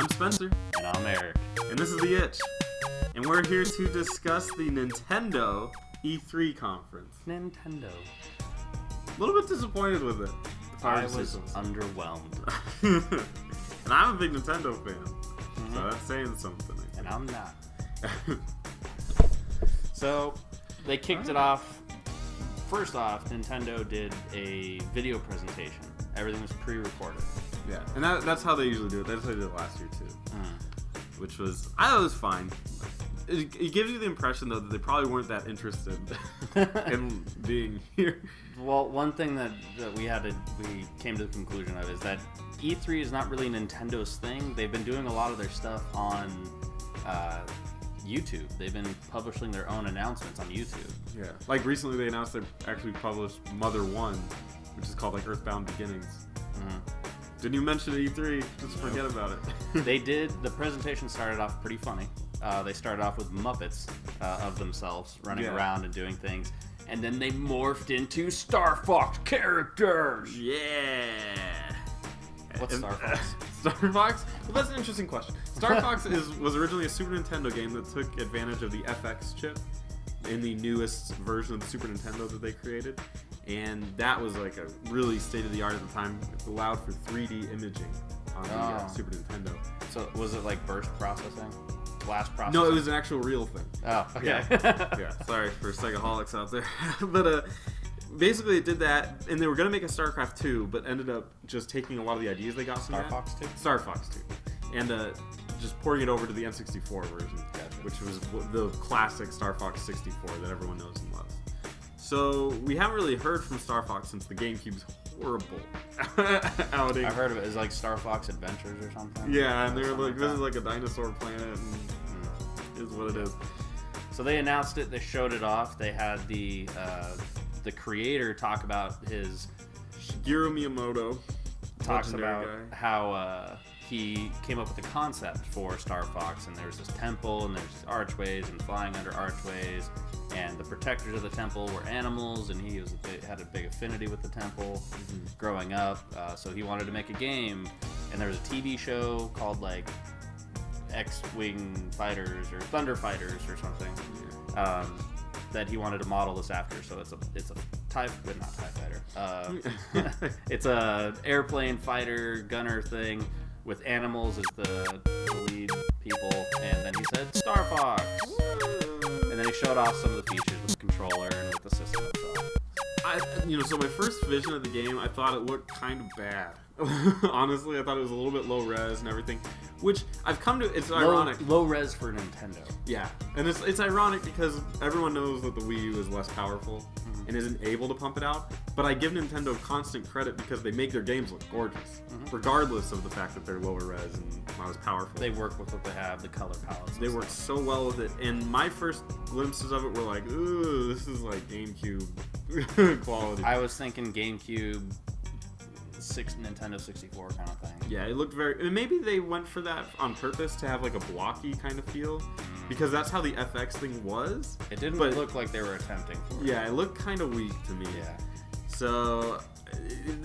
I'm Spencer. And I'm Eric. And this is The Itch. And we're here to discuss the Nintendo E3 conference. Nintendo. A little bit disappointed with it. I was underwhelmed. And I'm a big Nintendo fan. So that's saying something. And I'm not. So, they kicked it off. First off, Nintendo did a video presentation. Everything was pre-recorded. Yeah, and that's how they usually do it. That's how they did it last year, too. Which was, I thought it was fine. It gives you the impression, though, that they probably weren't that interested in being here. Well, one thing that we came to the conclusion of is that E3 is not really Nintendo's thing. They've been doing a lot of their stuff on YouTube. They've been publishing their own announcements on YouTube. Yeah, like recently they announced they actually published Mother 1, which is called like Earthbound Beginnings. Didn't you mention E3? Just forget about it. They did. The presentation started off pretty funny. They started off with Muppets of themselves running around and doing things. And then they morphed into Star Fox characters. Yeah. What's Star Fox? Star Fox? Well, that's an interesting question. Star Fox was originally a Super Nintendo game that took advantage of the FX chip in the newest version of the Super Nintendo that they created. And that was like a really state-of-the-art at the time. It allowed for 3D imaging on the Super Nintendo. So was it like burst processing? Flash processing? No, it was an actual real thing. Oh, okay. Yeah. Sorry for Segaholics out there. But basically it did that, and they were going to make a StarCraft 2, but ended up just taking a lot of the ideas they got from Star Fox 2? Star Fox 2. And just porting it over to the N64 version, which was the classic Star Fox 64 that everyone knows and loves. So we haven't really heard from Star Fox since the GameCube's horrible outing. I've heard of it. It's like Star Fox Adventures or something. Yeah, and they're like, this is like a dinosaur planet, and is what it is. So they announced it. They showed it off. They had the creator talk about his Shigeru Miyamoto. Talks about how he came up with the concept for Star Fox, and there's this temple, and there's archways, and flying under archways, and the protectors of the temple were animals, and he had a big affinity with the temple growing up, so he wanted to make a game, and there was a TV show called like X-Wing Fighters or Thunder Fighters or something that he wanted to model this after. So it's a not TIE fighter. It's a airplane fighter gunner thing with animals as the lead people, and then he said Star Fox, and then he showed off some of the features with the controller and with the system itself. So my first vision of the game, I thought it looked kind of bad. Honestly, I thought it was a little bit low res and everything, which I've come to. It's ironic. Low res for Nintendo. Yeah, and it's ironic because everyone knows that the Wii U is less powerful and isn't able to pump it out. But I give Nintendo constant credit because they make their games look gorgeous, regardless of the fact that they're lower res and not as powerful. They work with what they have, the color palettes. They work so well with it, and my first glimpses of it were like, ooh, this is like GameCube quality. I was thinking GameCube. Nintendo 64 kind of thing. Yeah, it looked very. Maybe they went for that on purpose to have like a blocky kind of feel, because that's how the FX thing was. It didn't look like they were attempting for it. Yeah, it looked kind of weak to me. Yeah. So,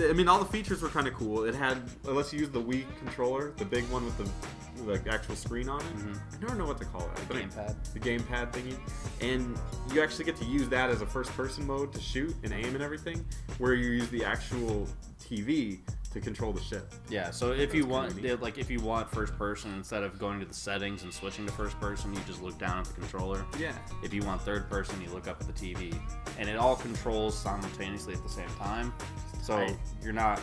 I mean, all the features were kind of cool. It had, unless you use the Wii controller, the big one with the actual screen on it. I never know what to call it. The gamepad. The gamepad thingy. And you actually get to use that as a first-person mode to shoot and aim and everything, where you use the actual TV to control the ship. Yeah, so if you want first person, instead of going to the settings and switching to first person, you just look down at the controller. Yeah. If you want third person, you look up at the TV. And it all controls simultaneously at the same time. So you're not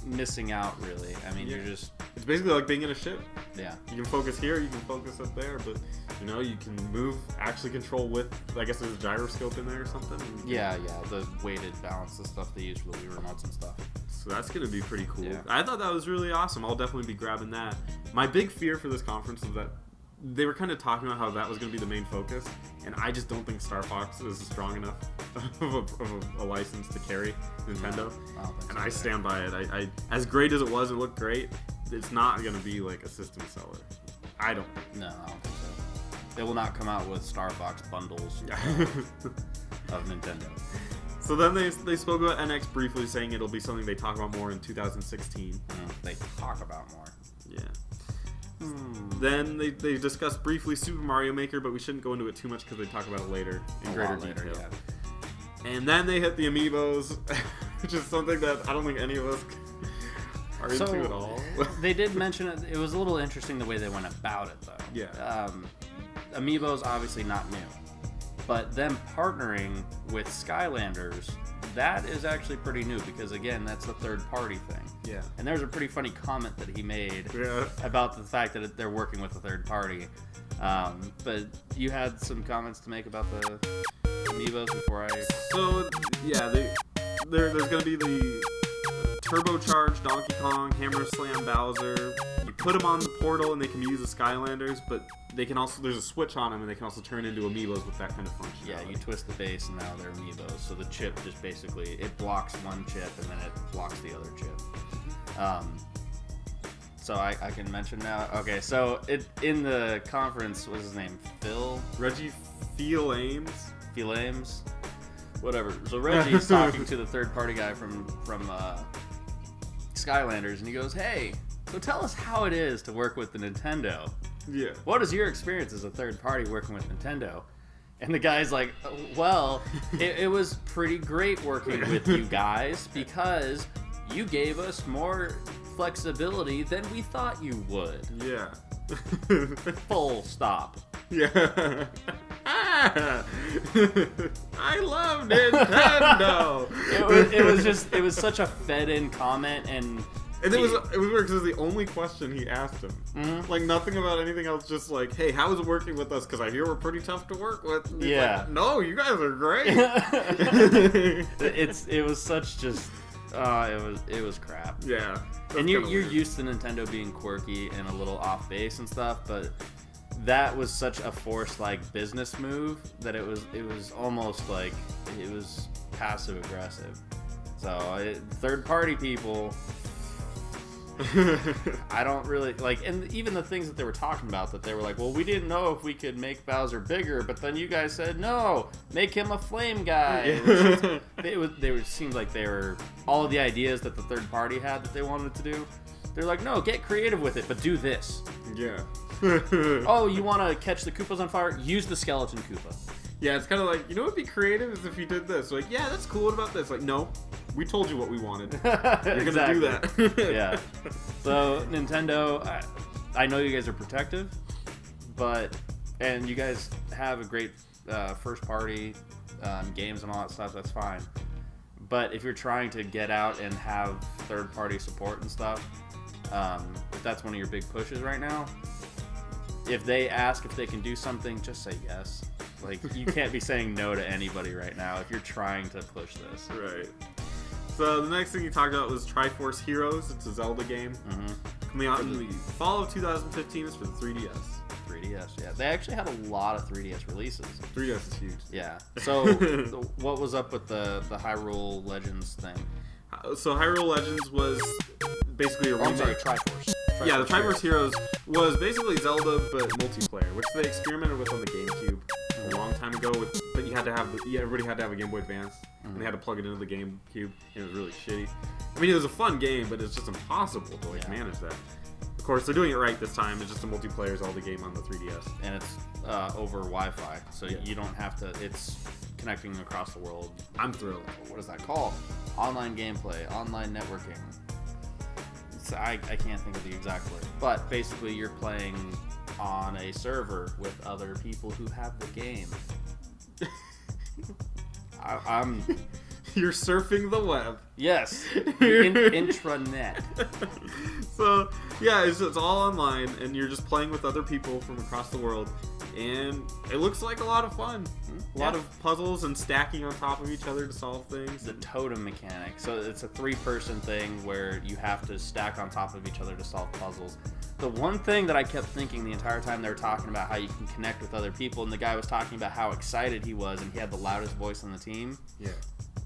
missing out, really. I mean, you're just... It's basically like being in a ship. Yeah. You can focus here, you can focus up there, but, you can move, actually control with, I guess there's a gyroscope in there or something. Yeah, the weighted balance, the stuff they use for the Wii remotes and stuff. So that's going to be pretty cool. Yeah. I thought that was really awesome. I'll definitely be grabbing that. My big fear for this conference is that they were kind of talking about how that was going to be the main focus, and I just don't think Star Fox is strong enough of a license to carry Nintendo. And I stand by it. I as great as it was, it looked great. It's not going to be like a system seller. I don't think. No, I don't think so. They will not come out with Star Fox bundles of Nintendo. So then they spoke about NX briefly, saying it'll be something they talk about more in 2016. They talk about more. Yeah. Then they discussed briefly Super Mario Maker, but we shouldn't go into it too much because they talk about it later in greater detail. Yeah. And then they hit the Amiibos, which is something that I don't think any of us are into at all. They did mention it. It was a little interesting the way they went about it, though. Yeah. Amiibos obviously not new, but them partnering with Skylanders, that is actually pretty new because, again, that's a third-party thing. Yeah. And there's a pretty funny comment that he made about the fact that they're working with a third party. But you had some comments to make about the Amiibos before I... So, yeah, there's going to be the turbocharged Donkey Kong, Hammer Slam Bowser. You put them on the portal and they can use the Skylanders, but they can also, there's a switch on them and they can also turn into Amiibos with that kind of functionality. Yeah, you twist the base and now they're Amiibos. So the chip just basically, it blocks one chip and then it blocks the other chip. So I can mention now. Okay, so in the conference, what's his name? Reggie Fils-Aimé? Fils-Aimé? Whatever. So Reggie's talking to the third party guy from Skylanders, and he goes, "Hey, so tell us how it is to work with the Nintendo. Yeah. What is your experience as a third party working with Nintendo?" And the guy's like, "Well, it was pretty great working with you guys because you gave us more flexibility than we thought you would." Yeah. Full stop. Yeah. I love Nintendo. It was such a fed-in comment, and it was weird because it was the only question he asked him. Mm-hmm. Like nothing about anything else. Just like, hey, how is it working with us? Because I hear we're pretty tough to work with. And yeah. Like, no, you guys are great. It was such just. It was crap. Yeah. And you're used to Nintendo being quirky and a little off base and stuff, but that was such a forced business move that it was almost like it was passive aggressive. So third party people, I don't really like, and even the things that they were talking about, that they were like, well, we didn't know if we could make Bowser bigger, but then you guys said no, make him a flame guy. It seemed like they were all of the ideas that the third party had that they wanted to do. They're like, no, get creative with it, but do this. Yeah. Oh, you want to catch the Koopas on fire? Use the skeleton Koopa. Yeah, it's kind of like, you know what would be creative is if you did this. Like, yeah, that's cool. What about this? Like, no, we told you what we wanted. You're going to do that. Yeah. So, Nintendo, I know you guys are protective, and you guys have a great first party games and all that stuff, that's fine. But if you're trying to get out and have third party support and stuff, if that's one of your big pushes right now, if they ask if they can do something, just say yes. Like, you can't be saying no to anybody right now if you're trying to push this. Right. So the next thing you talked about was Triforce Heroes. It's a Zelda game. Mm-hmm. Coming out in the fall of 2015. It's for the 3DS. 3DS, yeah. They actually had a lot of 3DS releases. 3DS is huge. Yeah. So what was up with the Hyrule Legends thing? So Hyrule Legends was basically a remake. I'm sorry, Triforce. Yeah, the Triforce Heroes was basically Zelda but multiplayer, which they experimented with on the GameCube a long time ago. But everybody had to have a Game Boy Advance, and they had to plug it into the GameCube, and it was really shitty. I mean, it was a fun game, but it's just impossible to manage that. Of course, they're doing it right this time. It's just a multiplayer Zelda game on the 3DS, and it's over Wi-Fi, so you don't have to. It's connecting across the world. I'm thrilled. What is that called? Online gameplay, online networking. I can't think of the exact word, but basically you're playing on a server with other people who have the game. I'm You're surfing the web. Yes, intranet. So yeah, it's all online, and you're just playing with other people from across the world, and it looks like a lot of fun. A lot of puzzles and stacking on top of each other to solve things. The totem mechanic. So it's a 3-person thing where you have to stack on top of each other to solve puzzles. The one thing that I kept thinking the entire time they were talking about how you can connect with other people, and the guy was talking about how excited he was, and he had the loudest voice on the team. Yeah.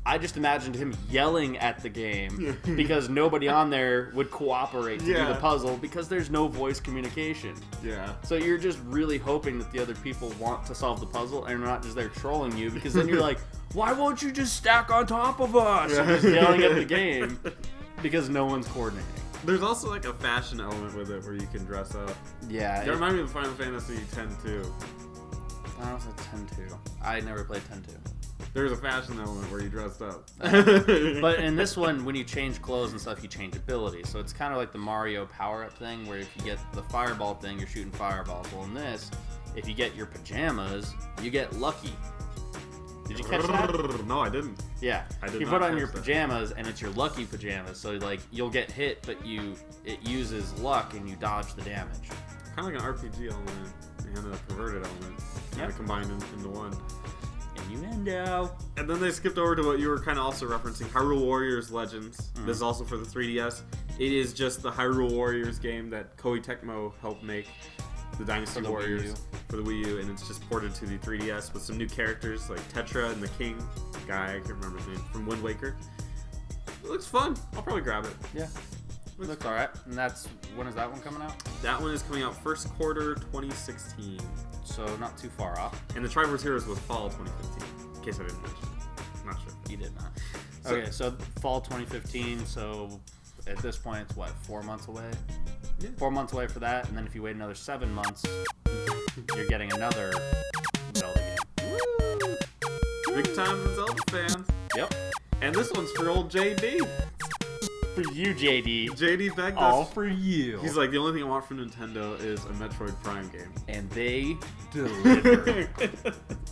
I just imagined him yelling at the game because nobody on there would cooperate to do the puzzle because there's no voice communication. Yeah. So you're just really hoping that the other people want to solve the puzzle and are not just there trolling you, because then you're like, why won't you just stack on top of us? And just yelling at the game because no one's coordinating. There's also like a fashion element with it where you can dress up. Yeah. It reminds me of Final Fantasy X too. Final Fantasy X-2. I never played X-2. There's a fashion element where you dressed up. But in this one, when you change clothes and stuff, you change abilities. So it's kind of like the Mario power-up thing, where if you get the fireball thing, you're shooting fireballs. Well, in this, if you get your pajamas, you get lucky. Did you catch that? No, I didn't. Yeah. I did you not put on catch your that. pajamas, and it's your lucky pajamas. So like you'll get hit, but it uses luck, and you dodge the damage. Kind of like an RPG element and a perverted element. Kind of combined into one. Innuendo. And then they skipped over to what you were kind of also referencing, Hyrule Warriors Legends. This is also for the 3DS. It is just the Hyrule Warriors game that Koei Tecmo helped make, the Dynasty Warriors for the Wii U, and it's just ported to the 3DS with some new characters like Tetra and the King guy, I can't remember his name, from Wind Waker. It looks fun. I'll probably grab it. Yeah. It looks alright. And when is that one coming out? That one is coming out first quarter 2016. So not too far off. And the Triforce Heroes was fall 2015, in case I didn't mention it. I'm not sure. You did not. Okay, so fall 2015, so at this point it's what, 4 months away? Yeah. 4 months away for that, and then if you wait another 7 months, you're getting another Zelda game. Woo! Big time Zelda fans. Yep. And this one's for old JD. For you, JD. JD begged All us. for you. He's like, the only thing I want from Nintendo is a Metroid Prime game. And they delivered.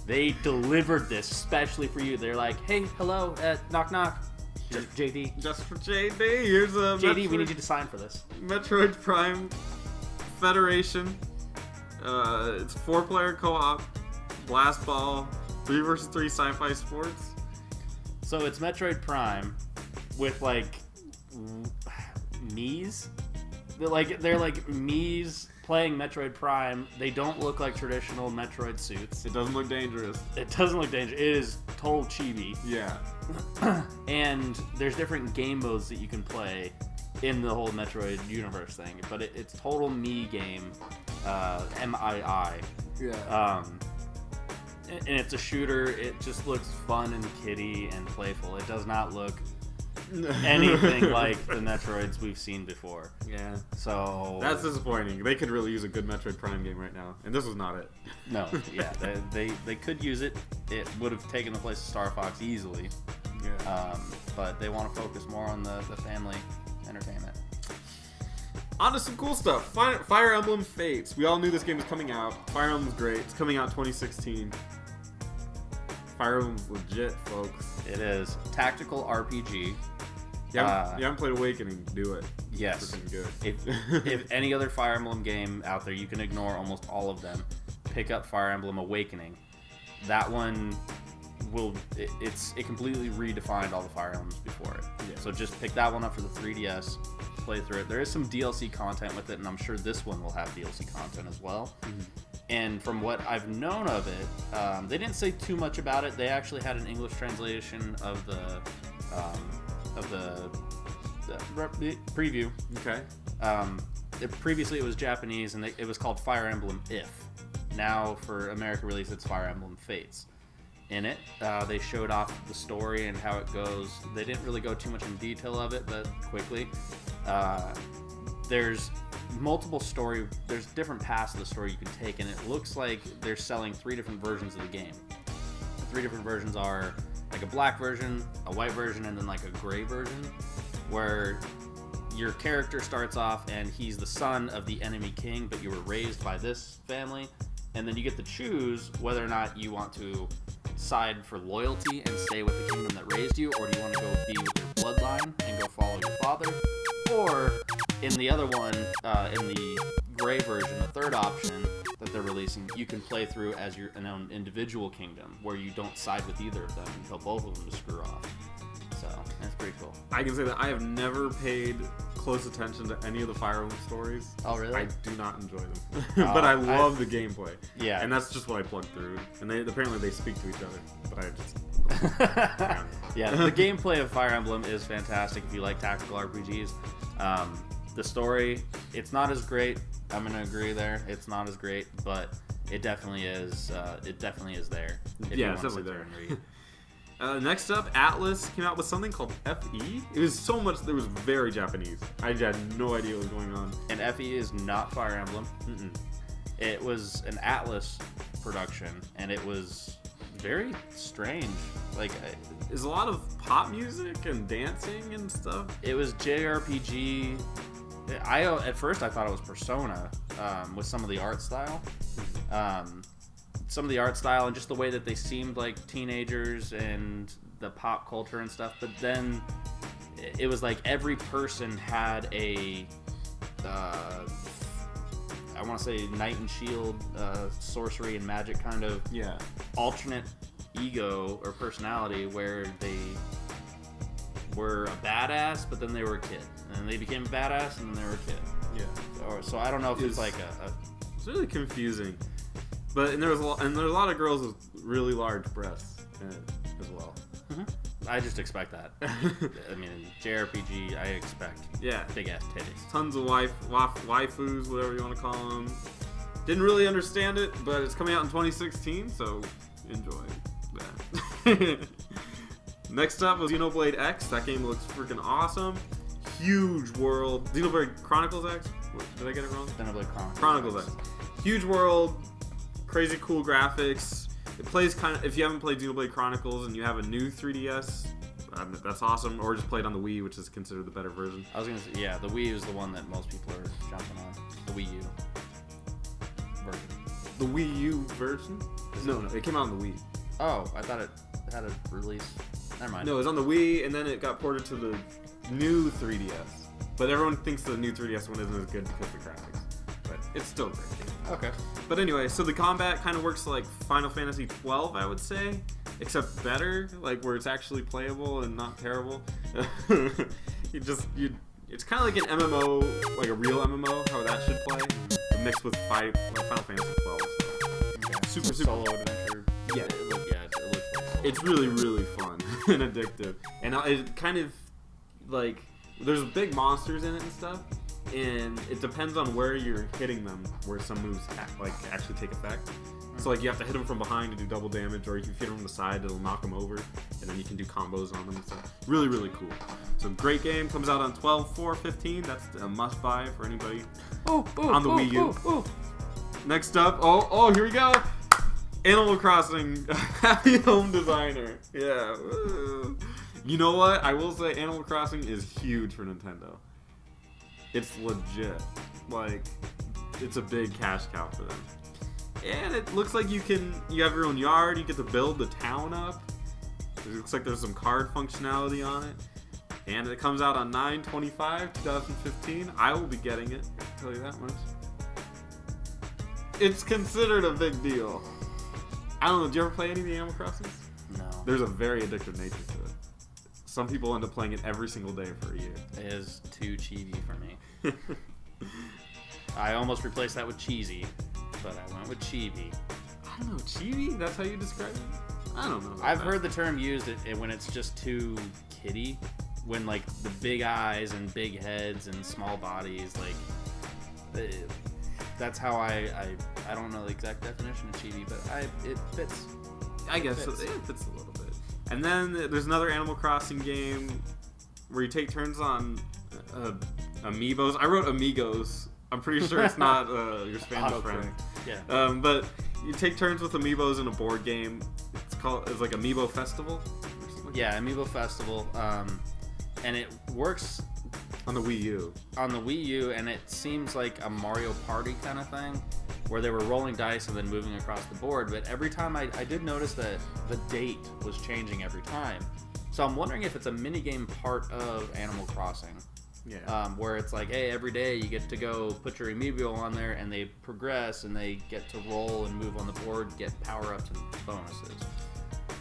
They delivered this especially for you. They're like, hey, hello, knock knock. Just JD. Just for JD, here's a JD, we need you to sign for this. Metroid Prime Federation. It's 4-player co-op, blast ball, 3 versus 3 sci-fi sports. So it's Metroid Prime with like Mii's. They're like Mii's playing Metroid Prime. They don't look like traditional Metroid suits. It doesn't look dangerous. It doesn't look dangerous. It is total chibi. Yeah. And there's different game modes that you can play in the whole Metroid universe thing. But it's total Mii game. MII. Yeah. And it's a shooter. It just looks fun and kiddie and playful. It does not look anything like the Metroids we've seen before. Yeah. So That's disappointing. They could really use a good Metroid Prime game right now, and this was not it. no, yeah, they could use it. It would have taken the place of Star Fox easily. Yeah. But they want to focus more on the family entertainment. On to some cool stuff. Fire Emblem Fates. We all knew this game was coming out. Fire Emblem's great. It's coming out 2016. Fire Emblem's legit, folks. It is tactical RPG. You haven't played Awakening, do it. Yes. It's freaking If good. if any other Fire Emblem game out there, you can ignore almost all of them. Pick up Fire Emblem Awakening. That one it completely redefined all the Fire Emblems before it. Yeah. So just pick that one up for the 3DS. Play through it. There is some DLC content with it, and I'm sure this one will have DLC content as well. Mm-hmm. And from what I've known of it, they didn't say too much about it. They actually had an English translation of the preview. Okay. Previously it was Japanese, and it was called Fire Emblem If. Now for America release, it's Fire Emblem Fates. In it, they showed off the story and how it goes. They didn't really go too much in detail of it, but quickly. There's there's different paths of the story you can take, and it looks like they're selling 3 different versions of the game. The 3 different versions are like a black version, a white version, and then like a gray version, where your character starts off and he's the son of the enemy king, but you were raised by this family, and then you get to choose whether or not you want to side for loyalty and stay with the kingdom that raised you, or do you want to go be with your bloodline and go follow your father. Or in the other one, in the gray version, the 3rd option that they're releasing, you can play through as your own individual kingdom, where you don't side with either of them and tell both of them to screw off. So that's pretty cool. I can say that I have never paid close attention to any of the Fire Emblem stories. Oh, really? I do not enjoy them, but I love the gameplay. Yeah, and that's just what I plugged through. And apparently they speak to each other, but I just yeah, the gameplay of Fire Emblem is fantastic if you like tactical RPGs. The story, it's not as great. I'm gonna agree there. It's not as great, but it definitely is. It definitely is there. Yeah, it's definitely there. Next up, Atlas came out with something called FE. It was very Japanese. I had no idea what was going on. And FE is not Fire Emblem. Mm-mm. It was an Atlas production, and it was very strange. Like, there's a lot of pop music and dancing and stuff. It was JRPG. At first I thought it was Persona, with some of the art style. Some of the art style and just the way that they seemed like teenagers and the pop culture and stuff. But then it was like every person had a, I want to say Knight and Shield, sorcery and magic kind of alternate ego or personality where they were a badass, but then they were a kid. And they became a badass, and then they were a kid. Yeah. So I don't know if it's like It's really confusing. But there's a lot of girls with really large breasts in it as well. Mm-hmm. I just expect that. I mean, JRPG, I expect big ass titties. Tons of waifus, whatever you want to call them. Didn't really understand it, but it's coming out in 2016, so enjoy that. Next up was Xenoblade X. That game looks freaking awesome. Huge world. Xenoblade Chronicles X? Did I get it wrong? Xenoblade Chronicles X. Huge world. Crazy cool graphics. It plays kind of, if you haven't played Xenoblade Chronicles and you have a new 3DS, that's awesome. Or just play it on the Wii, which is considered the better version. I was gonna say, yeah, the Wii is the one that most people are jumping on. The Wii U version. The Wii U version? No, it came out on the Wii. Oh, I thought it had a release. Never mind. No, it was on the Wii, and then it got ported to the new 3DS. But everyone thinks the new 3DS one isn't as good because of the graphics. But it's still great. Okay. But anyway, so the combat kind of works like Final Fantasy 12, I would say, except better, like where it's actually playable and not terrible. It's kind of like an MMO, like a real MMO, how that should play, mixed with Final Fantasy 12. So. Super solo adventure. Yeah. It looks it's really, really fun and addictive. And it kind of, like, there's big monsters in it and stuff. And it depends on where you're hitting them, where some moves actually take effect. So like you have to hit them from behind to do double damage, or if you hit them from the side, it'll knock them over, and then you can do combos on them and stuff. Really, really cool. So great game. Comes out on 12/4/15. That's a must buy for anybody on the Wii U. Next up, here we go. Animal Crossing Happy Home Designer. Yeah. You know what? I will say Animal Crossing is huge for Nintendo. It's legit. Like, it's a big cash cow for them. And it looks like you have your own yard, you get to build the town up. It looks like there's some card functionality on it. And it comes out on 9/25/2015. I will be getting it, I'll tell you that much. It's considered a big deal. I don't know, did you ever play any of the Animal Crossings? No. There's a very addictive nature to it. Some people end up playing it every single day for a year. It is too chibi for me. I almost replaced that with cheesy, but I went with chibi. I don't know, chibi? That's how you describe it? I don't know. I've heard the term used when it's just too kiddie. When like the big eyes and big heads and small bodies, like that's how I don't know the exact definition of chibi, but it fits. I guess it fits a little bit. And then there's another Animal Crossing game where you take turns on Amiibos. I wrote Amigos. I'm pretty sure it's not your Spanish friend. Yeah. But you take turns with Amiibos in a board game. It's like Amiibo Festival. Or something like that. Amiibo Festival. And it works on the Wii U. On the Wii U, and it seems like a Mario Party kind of thing, where they were rolling dice and then moving across the board. But every time I did notice that the date was changing every time. So I'm wondering if it's a minigame part of Animal Crossing. Yeah. Where it's like, hey, every day you get to go put your Amiibo on there, and they progress, and they get to roll and move on the board, get power-ups and bonuses.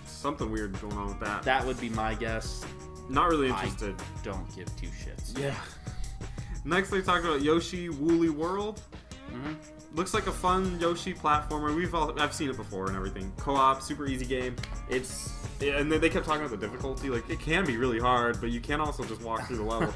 Something weird going on with that. That would be my guess. Not really interested. I don't give two shits. Yeah. Next, they talked about Yoshi Woolly World. Mm-hmm. Looks like a fun Yoshi platformer. I've seen it before and everything. Co-op, super easy game. And then they kept talking about the difficulty. Like, it can be really hard, but you can also just walk through the level.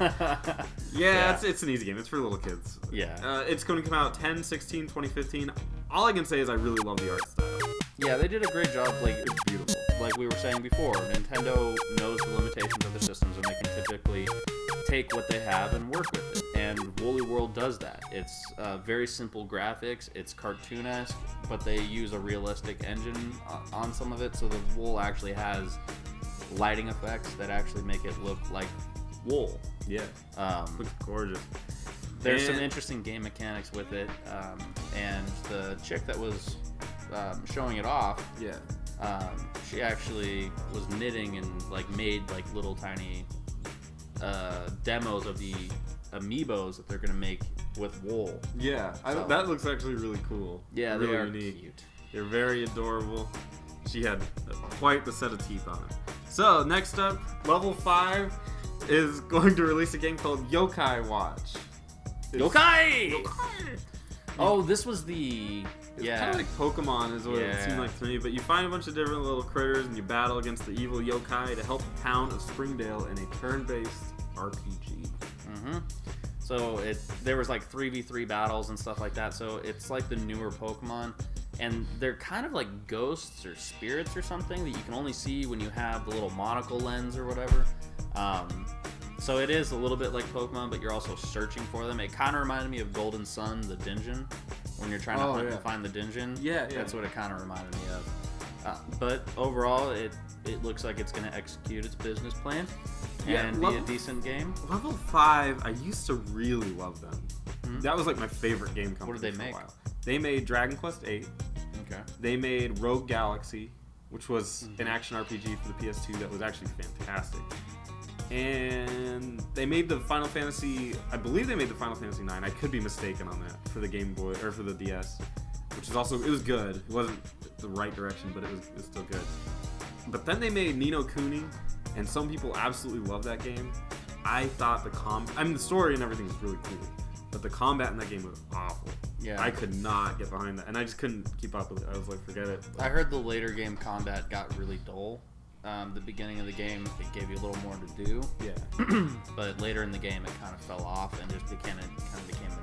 Yeah. It's an easy game. It's for little kids. Yeah. It's going to come out 10/16/2015. All I can say is I really love the art style. Yeah, they did a great job. Like, it's beautiful. like we were saying before, Nintendo knows the limitations of their systems, and they can typically take what they have and work with it. And Woolly World does that. It's very simple graphics. It's cartoon-esque, but they use a realistic engine on some of it, so the wool actually has lighting effects that actually make it look like wool. Yeah, looks gorgeous. There's some interesting game mechanics with it, and the chick that was showing it off, she actually was knitting and like made like little tiny demos of the Amiibos that they're gonna make with wool. Yeah, that looks actually really cool. Yeah, really they are unique. cute. They're very adorable. She had quite the set of teeth on it. So next up, level 5 is going to release a game called Yokai Watch. Yokai! Oh, this was the... It's kind of like Pokemon is what it seemed like to me, but you find a bunch of different little critters and you battle against the evil yokai to help the town of Springdale in a turn-based RPG. Mm-hmm. So there was like 3v3 battles and stuff like that, so it's like the newer Pokemon, and they're kind of like ghosts or spirits or something that you can only see when you have the little monocle lens or whatever. So it is a little bit like Pokemon, but you're also searching for them. It kind of reminded me of Golden Sun, the dungeon, when you're trying to hunt and find the dungeon. Yeah. That's what it kind of reminded me of. But overall, it looks like it's going to execute its business plan and be a decent game. Level 5, I used to really love them. Mm-hmm. That was like my favorite game company. What did they for make? A while. They made Dragon Quest VIII. Okay. They made Rogue Galaxy, which was an action RPG for the PS2 that was actually fantastic. And they made the Final Fantasy, I believe they made the Final Fantasy 9. I could be mistaken on that for the Game Boy or for the DS, which is also, it was good. It wasn't the right direction, but it was still good. But then they made Ni no Kuni, and some people absolutely love that game. I thought the story and everything was really cool, but the combat in that game was awful. Yeah. I could not get behind that, and I just couldn't keep up with it. I was like, forget it. I heard the later game combat got really dull. The beginning of the game, it gave you a little more to do. Yeah. But later in the game, it kind of fell off and just became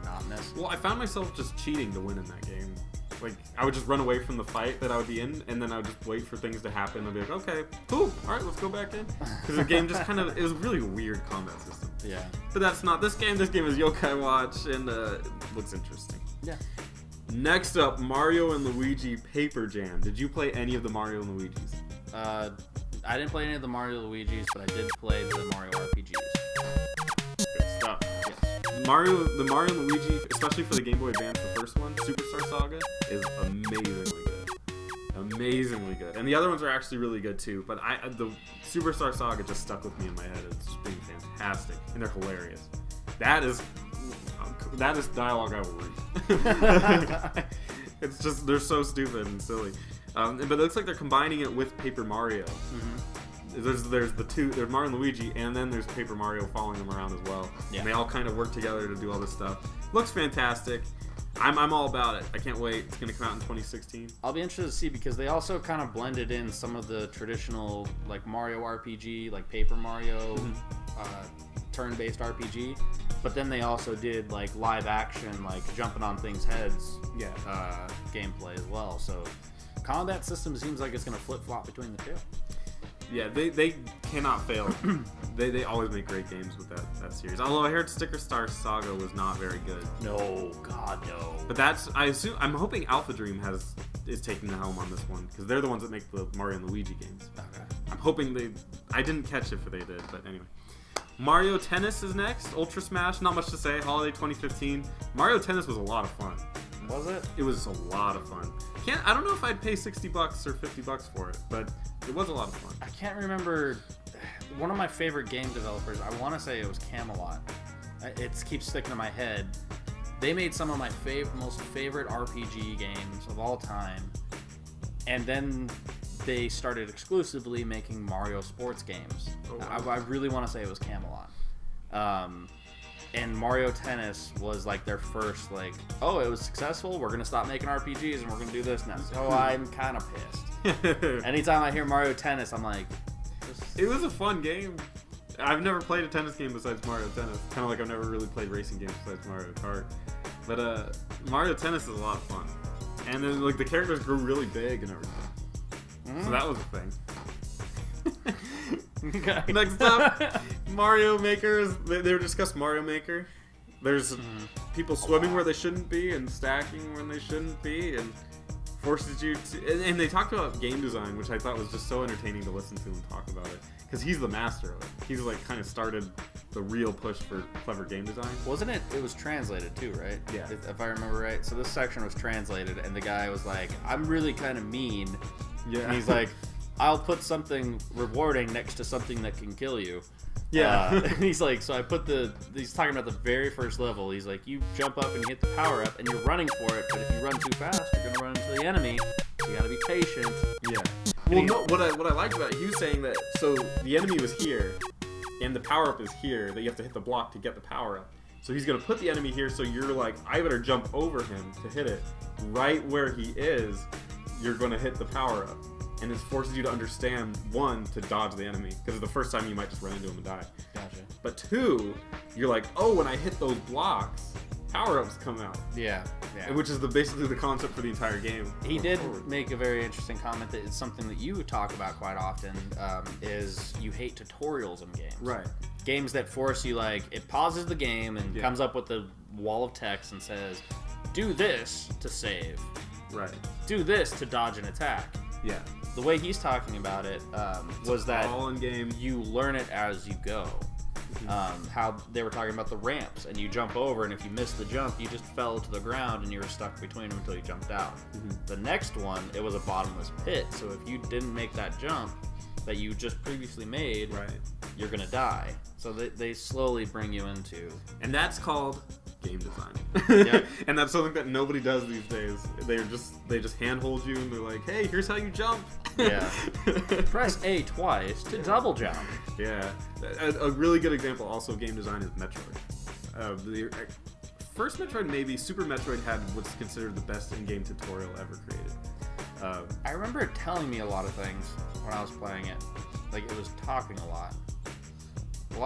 monotonous. Well, I found myself just cheating to win in that game. Like, I would just run away from the fight that I would be in, and then I would just wait for things to happen. I'd be like, okay, cool, all right, let's go back in. Because the game just kind of, it was really a weird combat system. Yeah. But that's not this game. This game is Yokai Watch, and it looks interesting. Yeah. Next up, Mario and Luigi Paper Jam. Did you play any of the Mario and Luigis? I didn't play any of the Mario Luigis, but I did play the Mario RPGs. Good stuff. Yes. The Mario and Luigi, especially for the Game Boy Advance, the first one, Superstar Saga, is amazingly good. Amazingly good. And the other ones are actually really good too, but the Superstar Saga just stuck with me in my head. It's just being fantastic, and they're hilarious. That is dialogue I will read. It's just, they're so stupid and silly. But it looks like they're combining it with Paper Mario. Mm-hmm. There's Mario and Luigi, and then there's Paper Mario following them around as well. Yeah. And they all kind of work together to do all this stuff. Looks fantastic. I'm all about it. I can't wait. It's going to come out in 2016. I'll be interested to see, because they also kind of blended in some of the traditional like Mario RPG, like Paper Mario, turn-based RPG. But then they also did like live action, like jumping on things' heads, gameplay as well. So combat system seems like it's going to flip-flop between the two. Yeah, they cannot fail. They always make great games with that series. Although I heard Sticker Star Saga was not very good. No, God no. But I'm hoping Alpha Dream is taking the helm on this one, because they're the ones that make the Mario and Luigi games. Okay. I'm hoping I didn't catch it if they did, but anyway. Mario Tennis is next. Ultra Smash, not much to say. Holiday 2015. Mario Tennis was a lot of fun. Was it? It was a lot of fun. I don't know if I'd pay $60 or $50 for it, but it was a lot of fun. I can't remember. One of my favorite game developers, I want to say it was Camelot. It keeps sticking to my head. They made some of my most favorite RPG games of all time, and then they started exclusively making Mario sports games. Oh, wow. I really want to say it was Camelot. And Mario Tennis was like their first, like, oh, it was successful, we're going to stop making RPGs and we're going to do this now. So I'm kind of pissed. Anytime I hear Mario Tennis, I'm like... It was a fun game. I've never played a tennis game besides Mario Tennis. Kind of like I've never really played racing games besides Mario Kart. But Mario Tennis is a lot of fun. And then like the characters grew really big and everything. So that was a thing. Next up, Mario Makers. They discussed Mario Maker. There's people swimming where they shouldn't be and stacking when they shouldn't be, and forces you to. And they talked about game design, which I thought was just so entertaining to listen to and talk about it, because he's the master of it. He's like kind of started the real push for clever game design. Wasn't it? It was translated too, right? Yeah. If I remember right. So this section was translated, and the guy was like, "I'm really kind of mean." Yeah. And he's like, "I'll put something rewarding next to something that can kill you." Yeah. And he's like, so I put he's talking about the very first level. He's like, you jump up and hit the power up and you're running for it, but if you run too fast, you're going to run into the enemy. So you got to be patient. Yeah. Well, no, what I liked about it, he was saying that, so the enemy was here and the power up is here, that you have to hit the block to get the power up. So he's going to put the enemy here, so you're like, I better jump over him to hit it. Right where he is, you're going to hit the power up. And it forces you to understand, one, to dodge the enemy, because the first time you might just run into him and die. Gotcha. But two, you're like, oh, when I hit those blocks, power-ups come out. Yeah. Which is basically the concept for the entire game. He did make a very interesting comment that it's something that you talk about quite often, is you hate tutorials in games. Right. Games that force you, like, it pauses the game and comes up with a wall of text and says, do this to save. Right. Do this to dodge an attack. Yeah. The way he's talking about it was that all in game. You learn it as you go. How they were talking about the ramps, and you jump over, and if you missed the jump, you just fell to the ground, and you were stuck between them until you jumped out. The next one, it was a bottomless pit, so if you didn't make that jump that you just previously made, you're gonna die. So they slowly bring you into, and that's called game design. Yep. And that's something that nobody does these days. They just handhold you and they're like, hey, here's how you jump. Yeah. Press A twice to double jump. Yeah. A really good example also of game design is Metroid. The first Metroid, maybe Super Metroid, had what's considered the best in-game tutorial ever created. I remember it telling me a lot of things when I was playing it. Like, it was talking a lot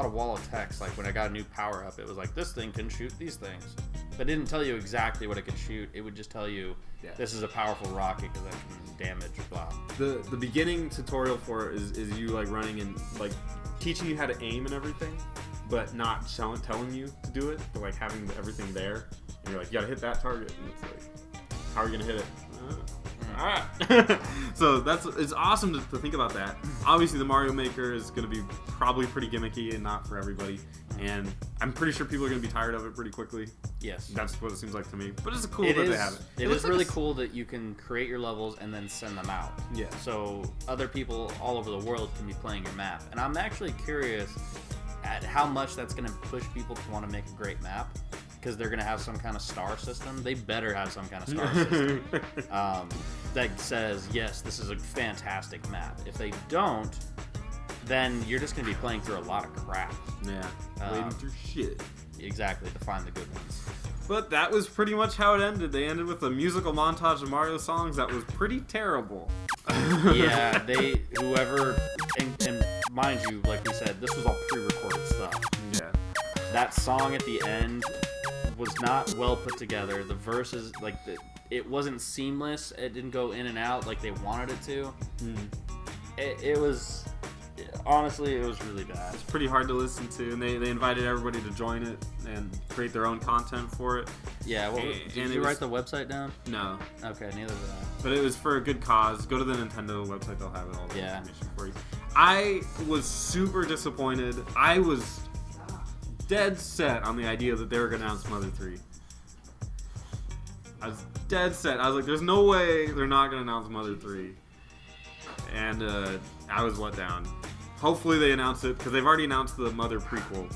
of wall of text. Like, when I got a new power up, it was like, this thing can shoot these things, but it didn't tell you exactly what it could shoot. It would just tell you, this is a powerful rocket because it can damage blah. The beginning tutorial for it is you like running and like teaching you how to aim and everything, but not telling you to do it, but like having everything there, and you're like, you gotta hit that target, and it's like, how are you gonna hit it? So it's awesome to think about that. Obviously, the Mario Maker is going to be probably pretty gimmicky and not for everybody, and I'm pretty sure people are going to be tired of it pretty quickly. Yes, that's what it seems like to me. But it's cool that they have it. It is really cool that you can create your levels and then send them out. Yeah. So other people all over the world can be playing your map, and I'm actually curious at how much that's going to push people to want to make a great map. Because they're going to have some kind of star system. They better have some kind of star system that says, yes, this is a fantastic map. If they don't, then you're just going to be playing through a lot of crap. Yeah, wading through shit. Exactly, to find the good ones. But that was pretty much how it ended. They ended with a musical montage of Mario songs that was pretty terrible. Yeah, whoever, and mind you, like we said, this was all pre-recorded stuff. Yeah. That song at the end was not well put together. The verses, like, it wasn't seamless. It didn't go in and out like they wanted it to. It was, honestly, it was really bad. It's pretty hard to listen to, and they invited everybody to join it and create their own content for it. Yeah, well, did you write the website down? No. Okay, neither did I. But it was for a good cause. Go to the Nintendo website, they'll have it all the information for you. I was super disappointed. I was dead set on the idea that they were going to announce Mother 3. I was dead set. I was like, there's no way they're not going to announce Mother 3. And I was let down. Hopefully they announce it, because they've already announced the Mother prequel.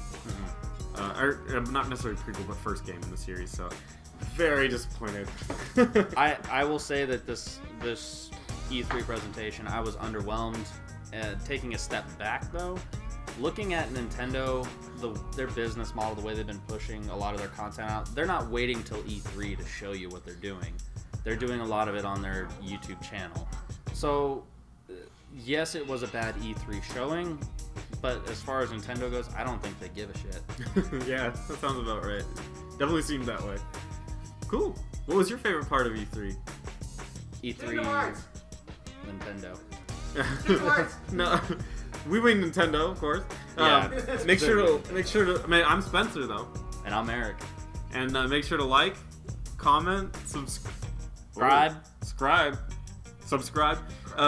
Or not necessarily prequel, but first game in the series, so very disappointed. I will say that this E3 presentation, I was underwhelmed. Taking a step back, though, looking at Nintendo, their business model, the way they've been pushing a lot of their content out, they're not waiting till E3 to show you what they're doing. They're doing a lot of it on their YouTube channel. So, yes, it was a bad E3 showing, but as far as Nintendo goes, I don't think they give a shit. Yeah, that sounds about right. Definitely seemed that way. Cool. What was your favorite part of E3? E3, Nintendo. No. We Wing Nintendo, of course. Yeah. Make sure to. I mean, I'm Spencer though. And I'm Eric. And make sure to like, comment, subscribe.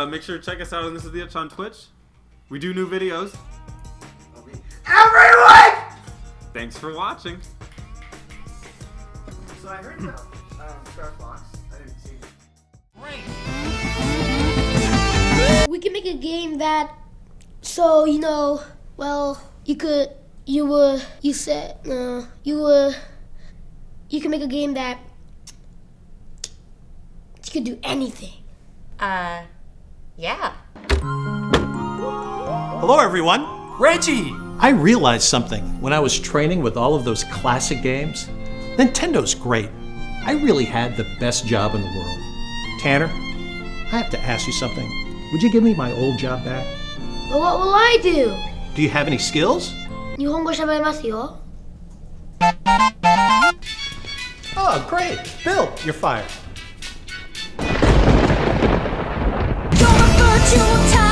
Make sure to check us out on This Is the Itch on Twitch. We do new videos. Everyone! Thanks for watching. So I heard about Star Fox. I didn't see it. We can make a game that, so you know, well, you can make a game that you could do anything. Yeah. Hello, everyone. Reggie! I realized something when I was training with all of those classic games. Nintendo's great. I really had the best job in the world. Tanner, I have to ask you something. Would you give me my old job back? But what will I do? Do you have any skills? 日本語喋れますよ。 Oh, great. Bill, you're fired. You're a virtual time.